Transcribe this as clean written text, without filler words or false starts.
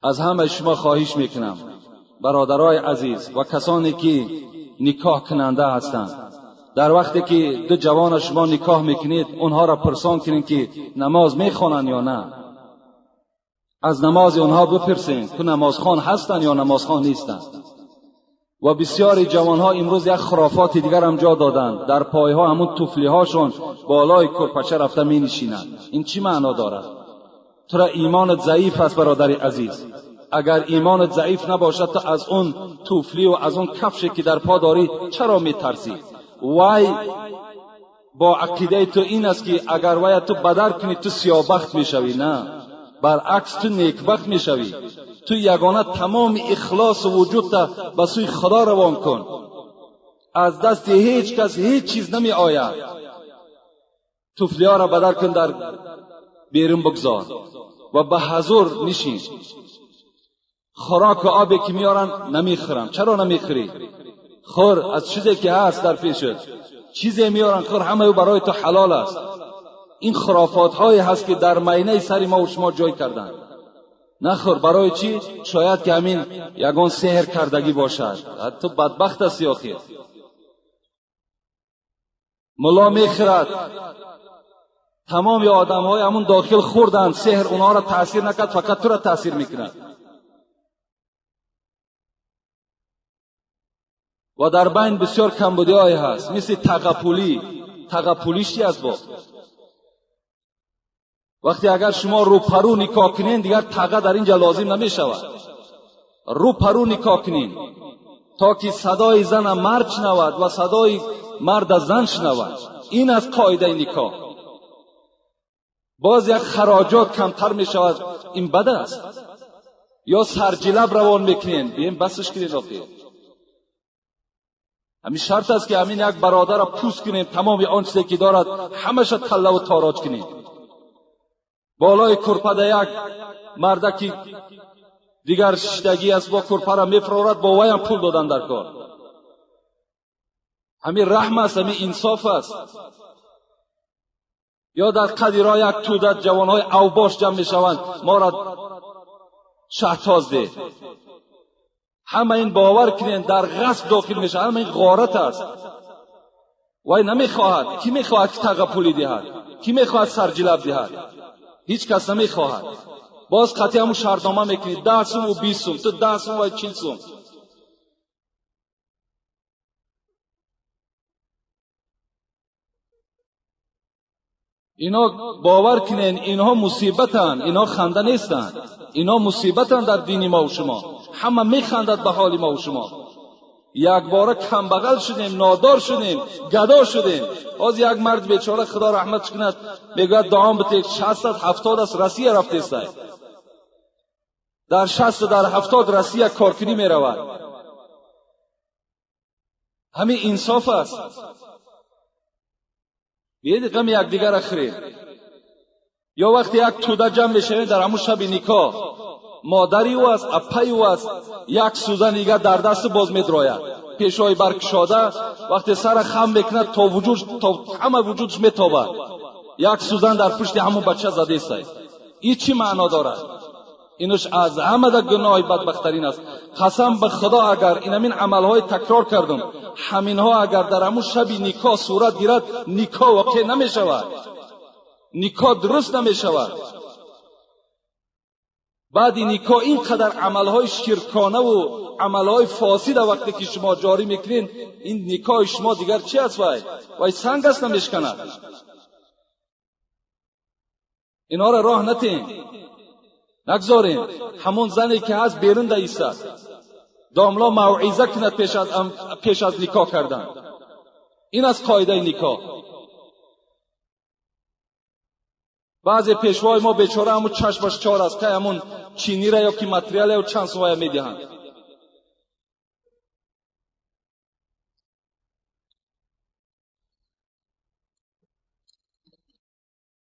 از همه شما خواهش میکنم برادرای عزیز و کسانی که نکاح کننده هستند، در وقتی که دو جوان شما نکاح میکنید اونها را پرسان کنید که نماز میخوانند یا نه. از نماز اونها بپرسید که نمازخوان هستند یا نمازخوان نیستند. و بسیاری جوانها امروز یک خرافات دیگر هم جا دادند، در پایها همون توفلی هاشون بالای کرپچه رفته می نشینند. این چی معنا دارد؟ تو را ایمانت ضعیف است برادر عزیز. اگر ایمانت ضعیف نباشد تو از اون توفلی و از اون کفشی که در پا داری چرا می ترسی؟ وای با عقیده تو این است که اگر وای تو بدر کنی تو سیاه‌بخت میشوی. نه، برعکس تو نیکبخت میشوی. تو یگانه تمام اخلاص و وجود تا به سوی خدا روان کن. از دست هیچ کس هیچ چیز نمی آید. توفلی ها را بدر کن، در بیرون بگذار و به حضور نشین. خوراک و آبی که میارن نمیخورم. چرا نمیخوری؟ خور از چیزی که هست در پیشت. چیزی میارن خور، همه او برای تو حلال است. این خرافات هایی هست که در مینه سر ما و شما جای کردن. نخور. برای چی؟ شاید که همین یگان سحر کردگی باشد. تو بدبخت هستی آخر. ملا میخورد. تمام آدم های همون داخل خوردن، سحر اونها را تاثیر نکرد، فقط تو را تاثیر میکند. و در بین بسیار کمبودی های هست، مثل تغپولی. تغپولیش چی است؟ با وقتی اگر شما رو پرو نکاح کنین دیگر تغه در اینجا لازم نمی شود. رو پرو نکاح کنین تا که صدای زن مرد شنود و صدای مرد زن شنود. این از قاعده نکاح. باز یک خراجات کمتر می شود. این بد است. یا سرجلب روان میکنین، بیم بسش کنین. آخه همین شرط است که همین یک برادر را پوست کنین، تمام آن چیزی که دارد همش تله و تاراج کنین. بالای کرپه یک مردکی دیگر ششتگی است، با کرپه را میفرارد، با وی هم پول دادن در کار. همین رحم است، همین انصاف است. یا در قدیرها یک تودت جوانهای اوباش جمع میشوند، ما را شهتاز ده. همه این باور کنین در غصب داخل میشه. همه این غارت است. وی نمیخواهد. کی میخواهد که تغپولی دهد؟ کی میخواهد سرجلب دهد؟ هیچ کس نمیخواهد. باز قطعی همون شرطنامه میکنید 10 سوم و 20 سوم، تو 10 سوم و 40 سوم. اینا باور کنین اینها مصیبتن، اینها خنده نیستن. اینا مصیبتن در دین ما و شما. همه میخندد به حال ما و شما. یک باره کمبغل شدیم، نادار شدیم، گدا شدیم. از یک مرد بیچاره خدا رحمت کند میگوید دعام بده 670 از روسیه رفته است. در 60 در 70 روسیه کارکنی میرود. همین انصاف است. بیاید غم یک دیگر اخرید. یا وقتی یک توده جمع میشوید در همون شب نکاح، مادری او است، اپی او است، یک سوزن دیگر در دست باز میدراید، پیشای برکشاده. وقتی سر خم میکند تا وجود، تا همه وجودش میتابد، یک سوزن در پشت همون بچه زده است. این چی معنا دارد؟ اینش از همه در گناه بدبخترین است. قسم به خدا اگر این همین عملهای تکرار کردم، همینها اگر در همون شب نکاح صورت گیرد، نکاح واقع نمی شود، نکاح درست نمی شود. بعد نکاح اینقدر عملهای شرکانه و عملهای فاسد وقتی که شما جاری میکنین، این نکاح شما دیگر چی است؟ وای سنگ است نمیشکند. اینا را راه نتین، نگذارین. همون زنی که هست بیرون ده ایستد، داملا موعظه کند پیش از نکاح کردن. این از قاعده نکاح. بعضی پیشوای ما بیچاره همون چشمش چار است که همون چینی را یا که متریال یا چند سوایه میدهند.